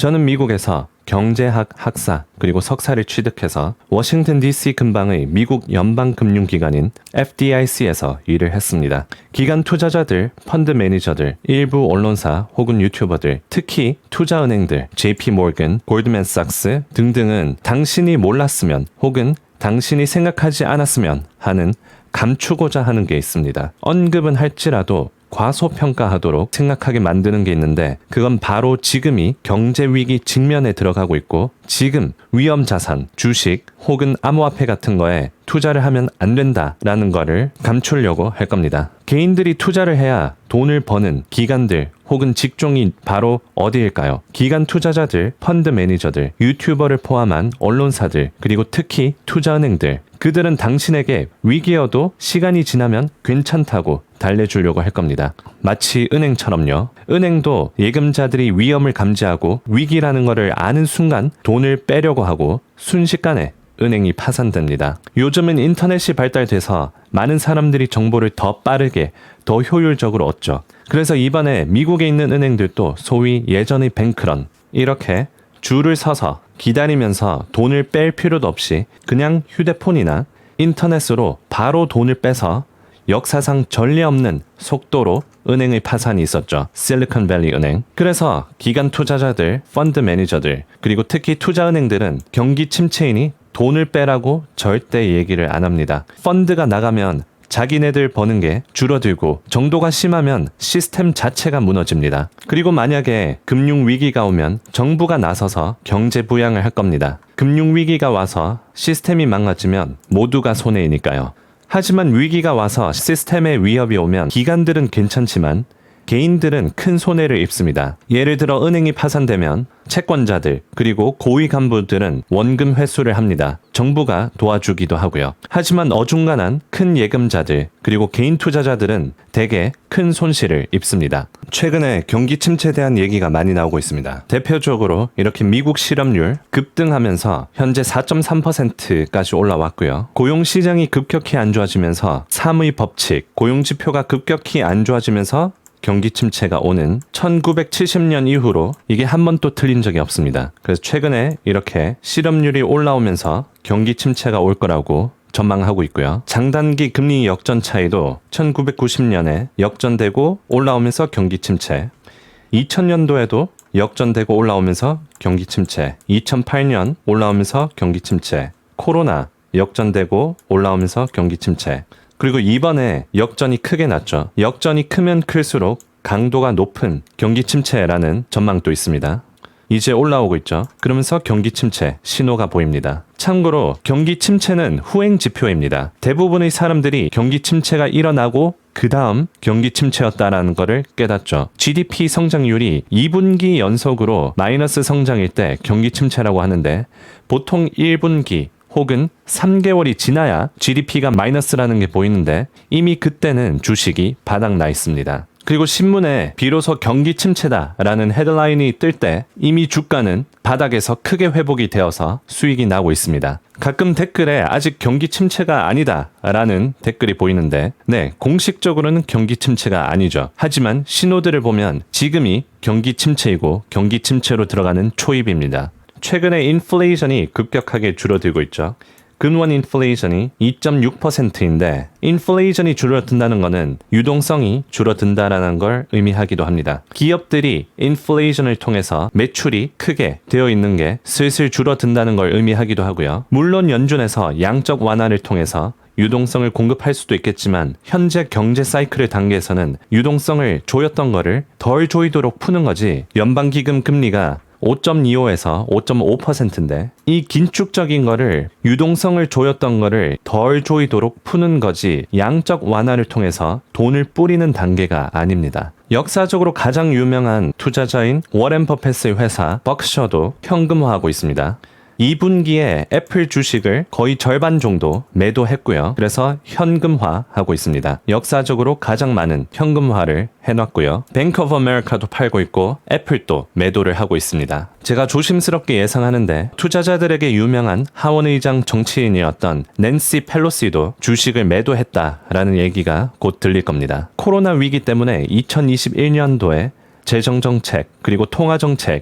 저는 미국에서 경제학 학사 그리고 석사를 취득해서 워싱턴 DC 근방의 미국 연방금융기관인 FDIC에서 일을 했습니다. 기관 투자자들, 펀드 매니저들, 일부 언론사 혹은 유튜버들, 특히 투자은행들, JP 모건, 골드맨삭스 등등은 당신이 몰랐으면 혹은 당신이 생각하지 않았으면 하는 감추고자 하는 게 있습니다. 언급은 할지라도 과소평가하도록 생각하게 만드는 게 있는데 그건 바로 지금이 경제위기 직면에 들어가고 있고 지금 위험자산, 주식 혹은 암호화폐 같은 거에 투자를 하면 안 된다라는 거를 감추려고 할 겁니다. 개인들이 투자를 해야 돈을 버는 기관들 혹은 직종이 바로 어디일까요? 기관 투자자들, 펀드 매니저들, 유튜버를 포함한 언론사들 그리고 특히 투자은행들 그들은 당신에게 위기여도 시간이 지나면 괜찮다고 달래주려고 할 겁니다. 마치 은행처럼요. 은행도 예금자들이 위험을 감지하고 위기라는 것을 아는 순간 돈을 빼려고 하고 순식간에 은행이 파산됩니다. 요즘은 인터넷이 발달돼서 많은 사람들이 정보를 더 빠르게, 더 효율적으로 얻죠. 그래서 이번에 미국에 있는 은행들도 소위 예전의 뱅크런 이렇게 줄을 서서 기다리면서 돈을 뺄 필요도 없이 그냥 휴대폰이나 인터넷으로 바로 돈을 빼서 역사상 전례 없는 속도로 은행의 파산이 있었죠. 실리콘밸리 은행. 그래서 기관 투자자들, 펀드 매니저들, 그리고 특히 투자은행들은 경기 침체이니 돈을 빼라고 절대 얘기를 안 합니다. 펀드가 나가면 자기네들 버는 게 줄어들고 정도가 심하면 시스템 자체가 무너집니다. 그리고 만약에 금융위기가 오면 정부가 나서서 경제 부양을 할 겁니다. 금융위기가 와서 시스템이 망가지면 모두가 손해이니까요. 하지만 위기가 와서 시스템에 위협이 오면 기관들은 괜찮지만 개인들은 큰 손해를 입습니다. 예를 들어 은행이 파산되면 채권자들 그리고 고위 간부들은 원금 회수를 합니다. 정부가 도와주기도 하고요. 하지만 어중간한 큰 예금자들 그리고 개인 투자자들은 대개 큰 손실을 입습니다. 최근에 경기 침체에 대한 얘기가 많이 나오고 있습니다. 대표적으로 이렇게 미국 실업률 급등하면서 현재 4.3%까지 올라왔고요. 고용시장이 급격히 안 좋아지면서 사무의 법칙, 고용지표가 급격히 안 좋아지면서 경기 침체가 오는 1970년 이후로 이게 한 번도 틀린 적이 없습니다. 그래서 최근에 이렇게 실업률이 올라오면서 경기 침체가 올 거라고 전망하고 있고요. 장단기 금리 역전 차이도 1990년에 역전되고 올라오면서 경기 침체, 2000년도에도 역전되고 올라오면서 경기 침체, 2008년 올라오면서 경기 침체, 코로나 역전되고 올라오면서 경기 침체, 그리고 이번에 역전이 크게 났죠. 역전이 크면 클수록 강도가 높은 경기 침체라는 전망도 있습니다. 이제 올라오고 있죠. 그러면서 경기 침체 신호가 보입니다. 참고로 경기 침체는 후행 지표입니다. 대부분의 사람들이 경기 침체가 일어나고 그 다음 경기 침체였다라는 것을 깨닫죠. GDP 성장률이 2분기 연속으로 마이너스 성장일 때 경기 침체라고 하는데 보통 1분기 혹은 3개월이 지나야 GDP가 마이너스라는 게 보이는데 이미 그때는 주식이 바닥나 있습니다. 그리고 신문에 비로소 경기 침체다라는 헤드라인이 뜰 때 이미 주가는 바닥에서 크게 회복이 되어서 수익이 나고 있습니다. 가끔 댓글에 아직 경기 침체가 아니다라는 댓글이 보이는데 네, 공식적으로는 경기 침체가 아니죠. 하지만 신호들을 보면 지금이 경기 침체이고 경기 침체로 들어가는 초입입니다. 최근에 인플레이션이 급격하게 줄어들고 있죠. 근원 인플레이션이 2.6%인데 인플레이션이 줄어든다는 것은 유동성이 줄어든다라는 걸 의미하기도 합니다. 기업들이 인플레이션을 통해서 매출이 크게 되어 있는 게 슬슬 줄어든다는 걸 의미하기도 하고요. 물론 연준에서 양적 완화를 통해서 유동성을 공급할 수도 있겠지만 현재 경제 사이클의 단계에서는 유동성을 조였던 거를 덜 조이도록 푸는 거지 연방기금 금리가 5.25에서 5.5%인데 이 긴축적인 거를 유동성을 조였던 거를 덜 조이도록 푸는 거지 양적 완화를 통해서 돈을 뿌리는 단계가 아닙니다. 역사적으로 가장 유명한 투자자인 워렌 버핏의 회사 버크셔도 현금화하고 있습니다. 2분기에 애플 주식을 거의 절반 정도 매도했고요. 그래서 현금화하고 있습니다. 역사적으로 가장 많은 현금화를 해놨고요. 뱅크 오브 아메리카도 팔고 있고 애플도 매도를 하고 있습니다. 제가 조심스럽게 예상하는데 투자자들에게 유명한 하원의장 정치인이었던 낸시 펠로시도 주식을 매도했다라는 얘기가 곧 들릴 겁니다. 코로나 위기 때문에 2021년도에 재정정책 그리고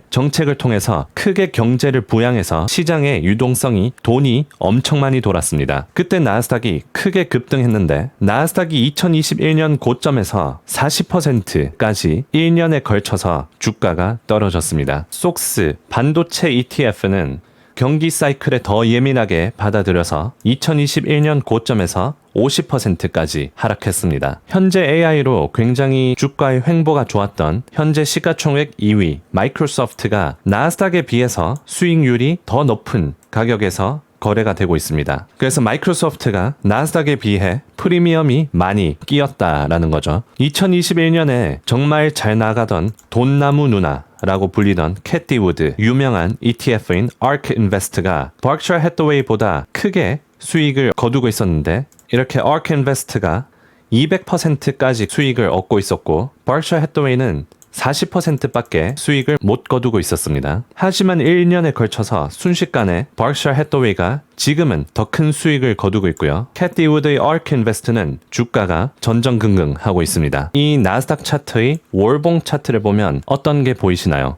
정책을 통해서 크게 경제를 부양해서 시장의 유동성이 돈이 엄청 많이 돌았습니다. 그때 나스닥이 크게 급등했는데 나스닥이 2021년 고점에서 40%까지 1년에 걸쳐서 주가가 떨어졌습니다. 속스 반도체 ETF는 경기 사이클에 더 예민하게 받아들여서 2021년 고점에서 50%까지 하락했습니다. 현재 AI로 굉장히 주가의 횡보가 좋았던 현재 시가총액 2위 마이크로소프트가 나스닥에 비해서 수익률이 더 높은 가격에서 거래가 되고 있습니다. 그래서 마이크로소프트가 나스닥에 비해 프리미엄이 많이 끼었다라는 거죠. 2021년에 정말 잘 나가던 돈나무 누나라고 불리던 캐티 우드 유명한 ETF인 ARK 인베스트가 Berkshire Hathaway보다 크게 수익을 거두고 있었는데 이렇게 ARK 인베스트가 200%까지 수익을 얻고 있었고 Berkshire Hathaway는 40%밖에 수익을 못 거두고 있었습니다. 하지만 1년에 걸쳐서 순식간에 Berkshire Hathaway가 지금은 더 큰 수익을 거두고 있고요. 캐티 우드의 ARK 인베스트는 주가가 전전긍긍하고 있습니다. 이 나스닥 차트의 월봉 차트를 보면 어떤 게 보이시나요?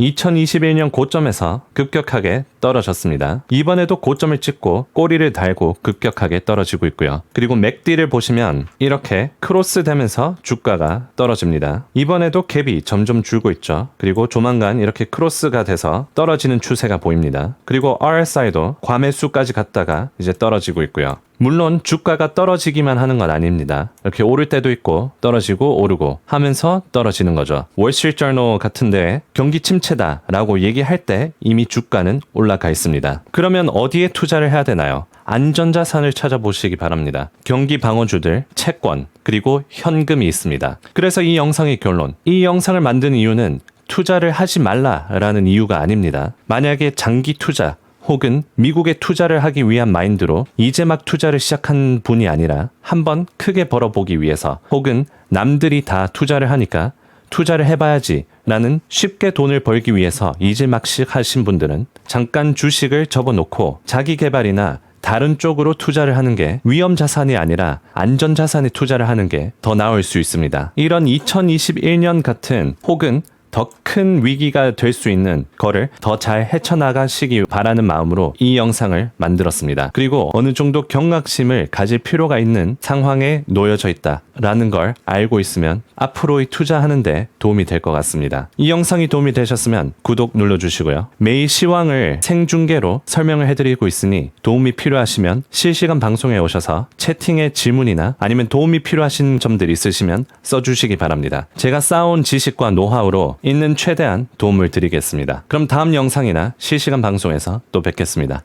2021년 고점에서 급격하게 떨어졌습니다. 이번에도 고점을 찍고 꼬리를 달고 급격하게 떨어지고 있고요. 그리고 맥디를 보시면 이렇게 크로스 되면서 주가가 떨어집니다. 이번에도 갭이 점점 줄고 있죠. 그리고 조만간 이렇게 크로스가 돼서 떨어지는 추세가 보입니다. 그리고 RSI도 과매수까지 갔다가 이제 떨어지고 있고요. 물론 주가가 떨어지기만 하는 건 아닙니다. 이렇게 오를 때도 있고 떨어지고 오르고 하면서 떨어지는 거죠. 월스트리트저널 같은데 경기 침체다라고 얘기할 때 이미 주가는 올라가 있습니다. 그러면 어디에 투자를 해야 되나요? 안전자산을 찾아보시기 바랍니다. 경기 방어주들, 채권, 그리고 현금이 있습니다. 그래서 이 영상의 결론, 이 영상을 만든 이유는 투자를 하지 말라라는 이유가 아닙니다. 만약에 장기 투자 혹은 미국에 투자를 하기 위한 마인드로 이제 막 투자를 시작한 분이 아니라 한번 크게 벌어보기 위해서 혹은 남들이 다 투자를 하니까 투자를 해봐야지 라는 쉽게 돈을 벌기 위해서 이제 막 시작하신 분들은 잠깐 주식을 접어놓고 자기 개발이나 다른 쪽으로 투자를 하는 게 위험 자산이 아니라 안전 자산에 투자를 하는 게 더 나을 수 있습니다. 이런 2021년 같은 혹은 더 큰 위기가 될 수 있는 거를 더 잘 헤쳐나가시기 바라는 마음으로 이 영상을 만들었습니다. 그리고 어느 정도 경각심을 가질 필요가 있는 상황에 놓여져 있다라는 걸 알고 있으면 앞으로의 투자하는데 도움이 될 것 같습니다. 이 영상이 도움이 되셨으면 구독 눌러주시고요. 매일 시황을 생중계로 설명을 해드리고 있으니 도움이 필요하시면 실시간 방송에 오셔서 채팅에 질문이나 아니면 도움이 필요하신 점들 있으시면 써주시기 바랍니다. 제가 쌓아온 지식과 노하우로 있는 최대한 도움을 드리겠습니다. 그럼 다음 영상이나 실시간 방송에서 또 뵙겠습니다.